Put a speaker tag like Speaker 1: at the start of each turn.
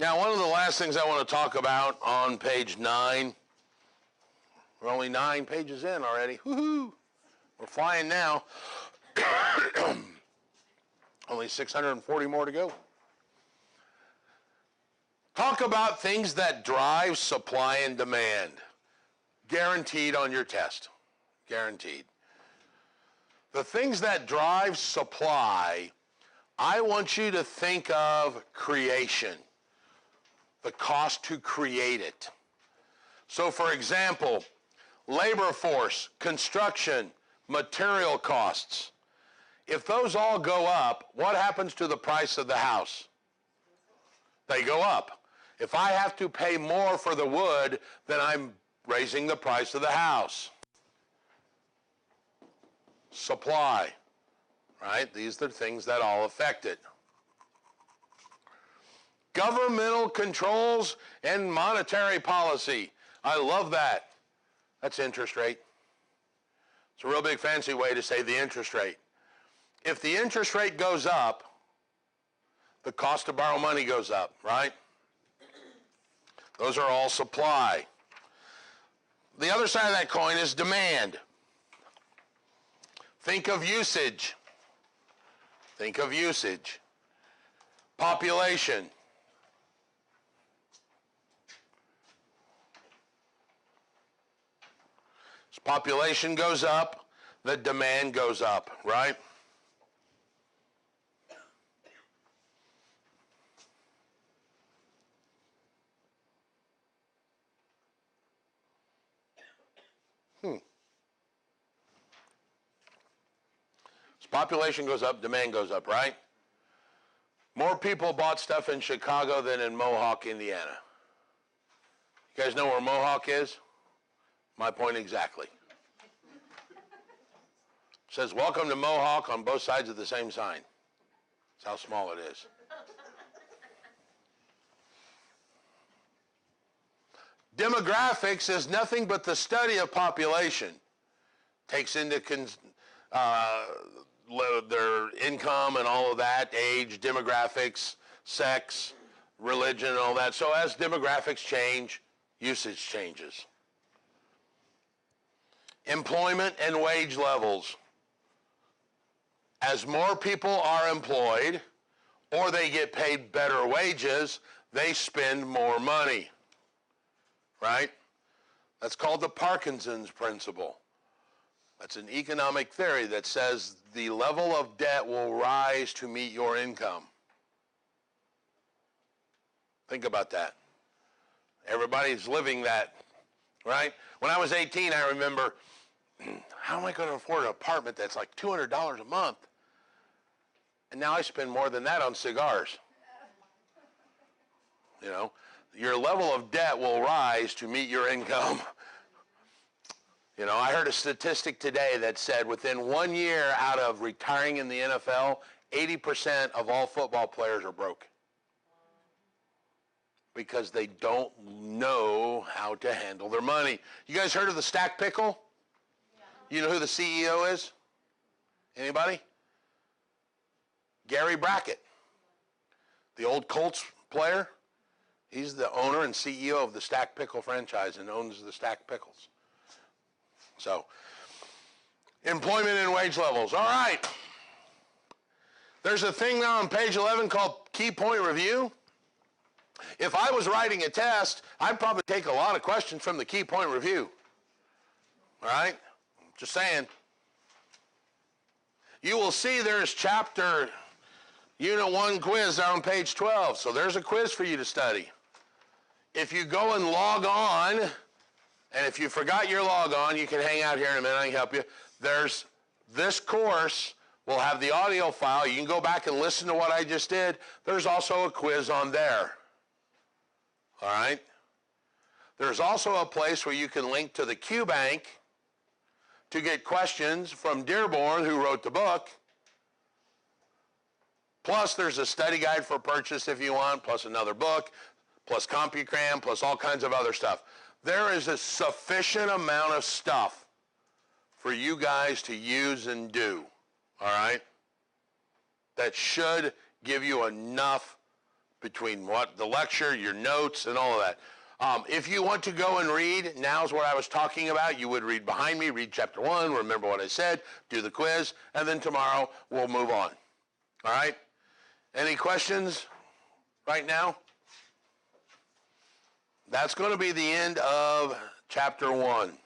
Speaker 1: Now, one of the last things I want to talk about on page 9, we're only 9 pages in already. Woohoo! We're flying now. Only 640 more to go. Talk about things that drive supply and demand. Guaranteed on your test. Guaranteed. The things that drive supply, I want you to think of creation. The cost to create it. So for example, labor force, construction, material costs. If those all go up, what happens to the price of the house? They go up. If I have to pay more for the wood, then I'm raising the price of the house. Supply, right? These are the things that all affect it. Governmental controls and monetary policy. I love that. That's interest rate. It's a real big fancy way to say the interest rate. If the interest rate goes up, the cost to borrow money goes up, right? Those are all supply. The other side of that coin is demand. Think of usage. Think of usage. Population. As population goes up, the demand goes up, right? As population goes up, demand goes up, right? More people bought stuff in Chicago than in Mohawk, Indiana. You guys know where Mohawk is? My point exactly. It says, welcome to Mohawk on both sides of the same sign. That's how small it is. Demographics is nothing but the study of population. Takes into their income and all of that, age, demographics, sex, religion, and all that. So as demographics change, usage changes. Employment and wage levels. As more people are employed or they get paid better wages, they spend more money, right? That's called the Parkinson's principle. That's an economic theory that says the level of debt will rise to meet your income. Think about that. Everybody's living that, right? When I was 18, I remember, how am I going to afford an apartment that's like $200 a month? And now I spend more than that on cigars. You know, your level of debt will rise to meet your income. You know, I heard a statistic today that said within 1 year out of retiring in the NFL, 80% of all football players are broke. Because they don't know how to handle their money. You guys heard of the Stack Pickle? Yeah. You know who the CEO is? Anybody? Gary Brackett, the old Colts player. He's the owner and CEO of the Stack Pickle franchise and owns the Stack Pickles. So, employment and wage levels. All right. There's a thing now on page 11 called Key Point Review. If I was writing a test, I'd probably take a lot of questions from the Key Point Review. All right? Just saying. You will see there's chapter Unit 1 quiz there on page 12. So there's a quiz for you to study. If you go and log on, and if you forgot your log on, you can hang out here in a minute. I can help you. There's this course. We'll have the audio file. You can go back and listen to what I just did. There's also a quiz on there. All right? There's also a place where you can link to the QBank to get questions from Dearborn, who wrote the book. Plus, there's a study guide for purchase if you want, plus another book, plus CompuCram, plus all kinds of other stuff. There is a sufficient amount of stuff for you guys to use and do, all right? That should give you enough between what the lecture, your notes, and all of that. If you want to go and read, now's what I was talking about. You would read behind me, read chapter 1, remember what I said, do the quiz, and then tomorrow we'll move on. All right? Any questions right now? That's going to be the end of chapter 1.